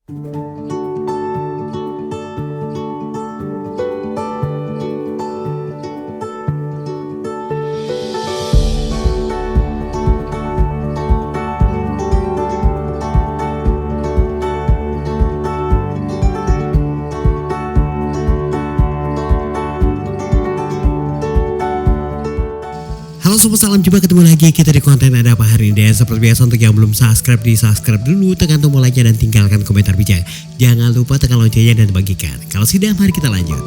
Halo sobat, salam jumpa, ketemu lagi kita di konten Ada Apa Hari Ini. Dan seperti biasa, untuk yang belum subscribe, di subscribe dulu, tekan tombol like dan tinggalkan komentar bijak. Jangan lupa tekan loncengnya dan bagikan. Kalau sudah, mari kita lanjut.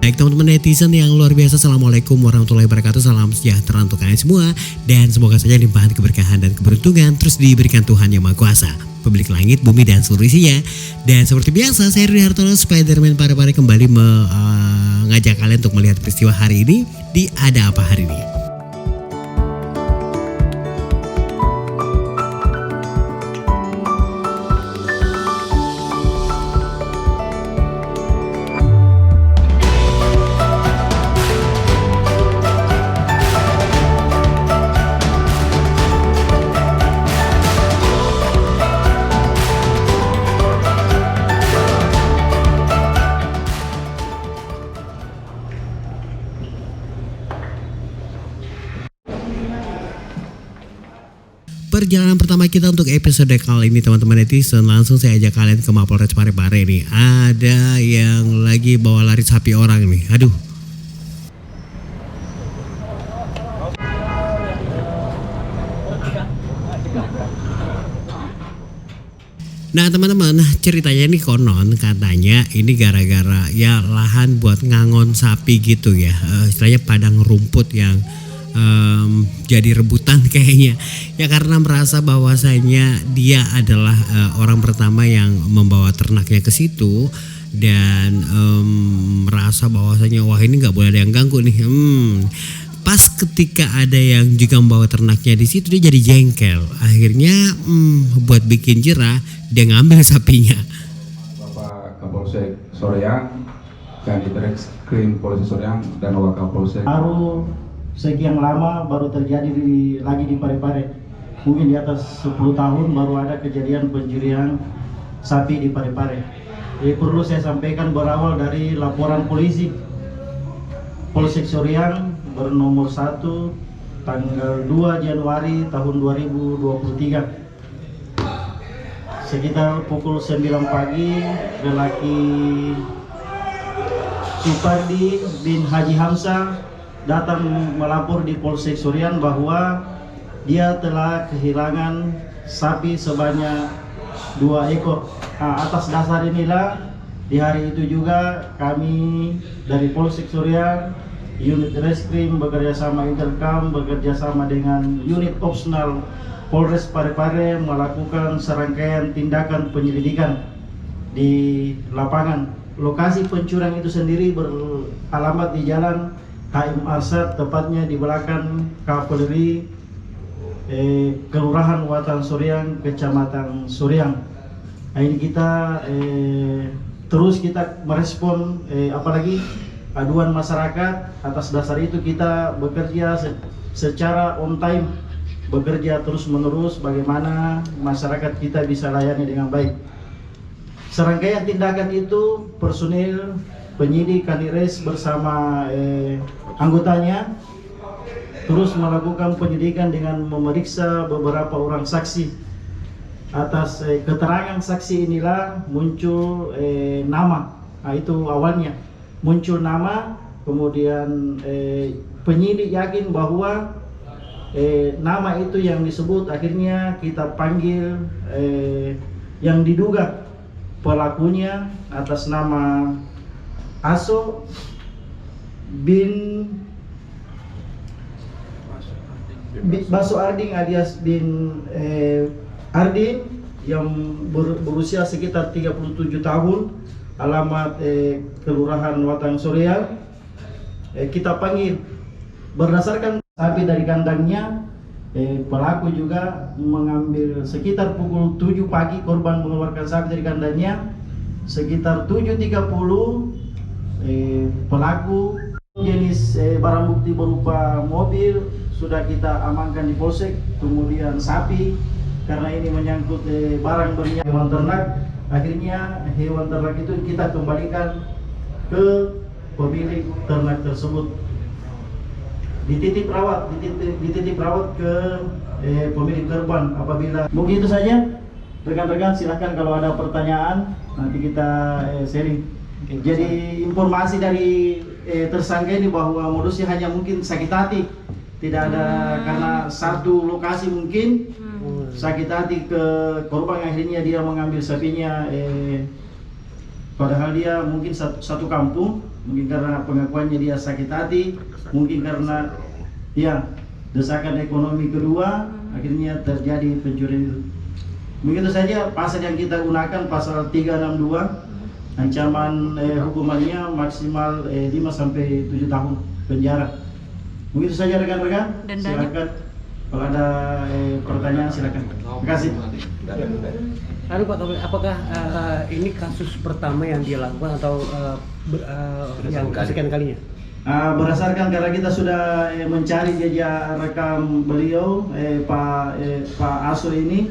Baik teman-teman netizen yang luar biasa, Assalamualaikum warahmatullahi wabarakatuh. Salam sejahtera untuk kalian semua. Dan semoga saja limpahan keberkahan dan keberuntungan terus diberikan Tuhan Yang Maha Kuasa, pemilik langit, bumi, dan seluruh isinya. Dan seperti biasa, saya Rudi Hartono, Spiderman Parepare, kembali mengajak kalian untuk melihat peristiwa hari ini di Ada Apa Hari Ini. Perjalanan pertama kita untuk episode kali ini teman-teman netizen, langsung saya ajak kalian ke Mapolres Parepare nih. Ada yang lagi bawa lari sapi orang nih, aduh. Nah teman-teman, ceritanya ini konon katanya ini gara-gara ya lahan buat ngangon sapi gitu ya, istilahnya padang rumput yang jadi rebutan kayaknya ya, karena merasa bahwasanya dia adalah orang pertama yang membawa ternaknya ke situ dan merasa bahwasanya wah ini nggak boleh ada yang ganggu nih. Pas ketika ada yang juga membawa ternaknya di situ, dia jadi jengkel. Akhirnya buat bikin jerah, dia ngambil sapinya. Bapak Kapolsek Soreang, Kanit Reskrim Polres Soreang, dan Wakapolsek. Baru sekian lama baru terjadi lagi di Parepare. Mungkin di atas 10 tahun baru ada kejadian pencurian sapi di Parepare. Jadi perlu saya sampaikan berawal dari laporan polisi Polsek Soreang bernomor 1 tanggal 2 Januari tahun 2023. Sekitar pukul 9 pagi, lelaki Supardi bin Haji Hamzah datang melapor di Polsek Soreang bahwa dia telah kehilangan sapi sebanyak 2 ekor. Atas dasar inilah di hari itu juga kami dari Polsek Soreang, unit reskrim bekerja sama Intercam, bekerja sama dengan unit opsional Polres Parepare melakukan serangkaian tindakan penyelidikan di lapangan. Lokasi pencurian itu sendiri beralamat di Jalan HM Arsad, tepatnya di belakang Kavaleri Kelurahan Watan Soreang, Kecamatan Soreang. Nah, ini kita terus kita merespon apalagi aduan masyarakat. Atas dasar itu kita bekerja secara on time, bekerja terus menerus bagaimana masyarakat kita bisa layani dengan baik. Serangkaian tindakan itu personil penyidik Kanires bersama anggotanya terus melakukan penyidikan dengan memeriksa beberapa orang saksi. Atas keterangan saksi inilah muncul nama. Nah, itu awalnya muncul nama, kemudian penyidik yakin bahwa nama itu yang disebut. Akhirnya kita panggil yang diduga pelakunya atas nama Aso bin Baso Arding alias bin Arding yang berusia sekitar 37 tahun, alamat Kelurahan Watang Soreang. Kita panggil berdasarkan sapi dari kandangnya. Pelaku juga mengambil sekitar pukul 7 pagi, korban mengeluarkan sapi dari kandangnya. Sekitar 7.30 pelaku jenis barang bukti berupa mobil sudah kita amankan di polsek, kemudian sapi karena ini menyangkut barang bernyawa hewan ternak, akhirnya hewan ternak itu kita kembalikan ke pemilik ternak tersebut, dititip rawat ke pemilik korban. Apabila mungkin itu saja rekan-rekan, silahkan kalau ada pertanyaan nanti kita sharing. Jadi informasi dari tersangka ini bahwa modusnya hanya mungkin sakit hati, tidak ada karena satu lokasi mungkin sakit hati ke korban, akhirnya dia mengambil sapinya, padahal dia mungkin satu kampung, mungkin karena pengakuannya dia sakit hati, mungkin karena ya desakan ekonomi kedua, akhirnya terjadi pencurian itu. Begitu saja pasal yang kita gunakan, pasal 362, ancaman hukumannya maksimal 5 sampai 7 tahun penjara. Begitu saja rekan-rekan. Silakan kalau ada pertanyaan silakan. Terima kasih. Lalu Pak Kapolres, apakah ini kasus pertama yang dia lakukan atau yang kesekian kalinya? Berdasarkan karena kita sudah mencari jejak rekam beliau, Pak Aso ini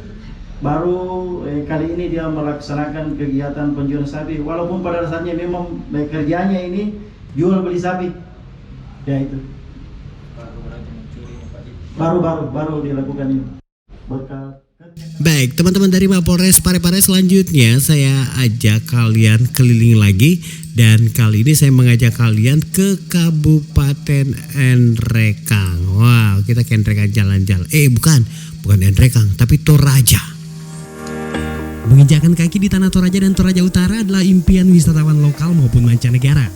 baru kali ini dia melaksanakan kegiatan penjualan sapi, walaupun pada dasarnya memang kerjanya ini jual beli sapi. Ya itu. Baru dilakukan ini. Baik, teman-teman dari Mapolres Parepare, selanjutnya saya ajak kalian keliling lagi, dan kali ini saya mengajak kalian ke Kabupaten Nrekang. Wow, kita ke Nrekang jalan-jalan. Bukan Nrekang, tapi Toraja. Menginjakkan kaki di tanah Toraja dan Toraja Utara adalah impian wisatawan lokal maupun mancanegara.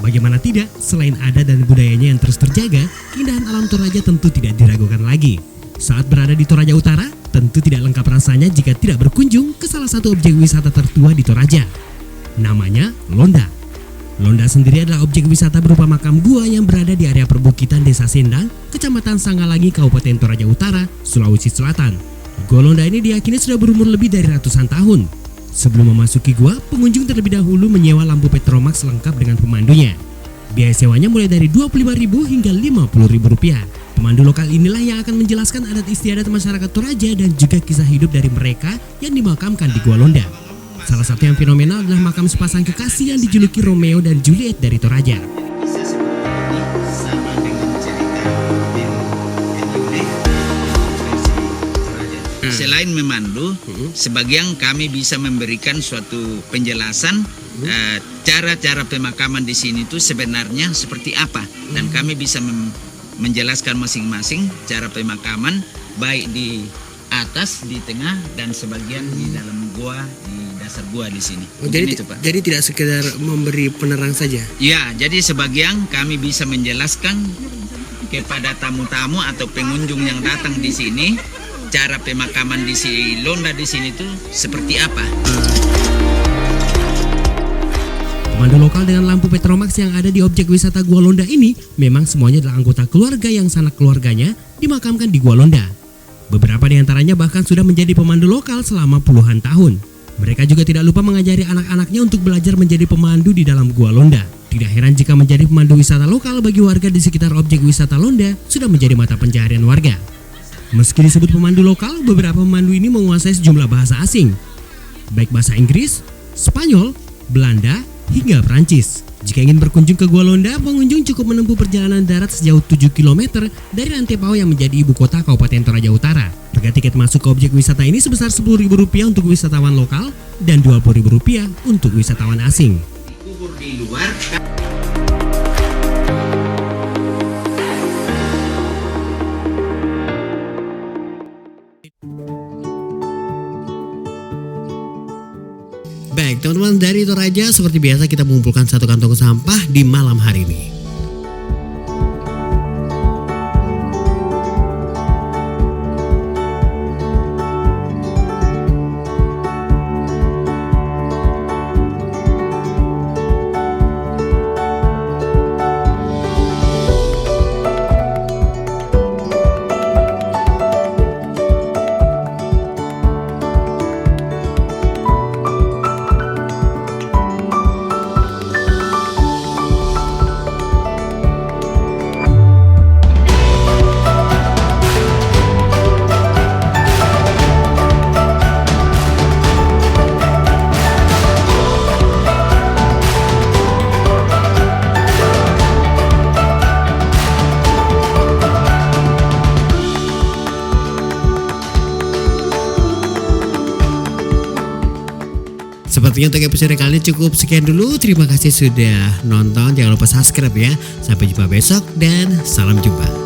Bagaimana tidak, selain adat dan budayanya yang terus terjaga, keindahan alam Toraja tentu tidak diragukan lagi. Saat berada di Toraja Utara, tentu tidak lengkap rasanya jika tidak berkunjung ke salah satu objek wisata tertua di Toraja. Namanya Londa. Londa sendiri adalah objek wisata berupa makam gua yang berada di area perbukitan Desa Sendang, Kecamatan Sangalangi, Kabupaten Toraja Utara, Sulawesi Selatan. Gua Londa ini diyakini sudah berumur lebih dari ratusan tahun. Sebelum memasuki gua, pengunjung terlebih dahulu menyewa lampu Petromax lengkap dengan pemandunya. Biaya sewanya mulai dari Rp25.000 hingga Rp50.000. Pemandu lokal inilah yang akan menjelaskan adat istiadat masyarakat Toraja dan juga kisah hidup dari mereka yang dimakamkan di Gua Londa. Salah satu yang fenomenal adalah makam sepasang kekasih yang dijuluki Romeo dan Juliet dari Toraja. Selain memandu, sebagian kami bisa memberikan suatu penjelasan cara-cara pemakaman di sini itu sebenarnya seperti apa, dan kami bisa menjelaskan masing-masing cara pemakaman, baik di atas, di tengah, dan sebagian di dalam gua, di dasar gua di sini. Jadi tidak sekedar memberi penerang saja? Ya, jadi sebagian kami bisa menjelaskan kepada tamu-tamu atau pengunjung yang datang di sini, cara pemakaman di Londa di sini tuh seperti apa. Pemandu lokal dengan lampu Petromax yang ada di objek wisata Gua Londa ini memang semuanya adalah anggota keluarga yang sanak keluarganya dimakamkan di Gua Londa. Beberapa di antaranya bahkan sudah menjadi pemandu lokal selama puluhan tahun. Mereka juga tidak lupa mengajari anak-anaknya untuk belajar menjadi pemandu di dalam Gua Londa. Tidak heran jika menjadi pemandu wisata lokal bagi warga di sekitar objek wisata Londa sudah menjadi mata pencaharian warga. Meski disebut pemandu lokal, beberapa pemandu ini menguasai sejumlah bahasa asing, baik bahasa Inggris, Spanyol, Belanda, hingga Prancis. Jika ingin berkunjung ke Gua Londa, pengunjung cukup menempuh perjalanan darat sejauh 7 km dari Rantepao yang menjadi ibu kota Kabupaten Toraja Utara. Harga tiket masuk ke objek wisata ini sebesar Rp10.000 untuk wisatawan lokal dan Rp20.000 untuk wisatawan asing. Kubur di luar. Baik, teman-teman dari Toraja, seperti biasa kita mengumpulkan satu kantong sampah di malam hari ini. Sepertinya untuk episode kali ini cukup sekian dulu. Terima kasih sudah nonton. Jangan lupa subscribe ya. Sampai jumpa besok dan salam jumpa.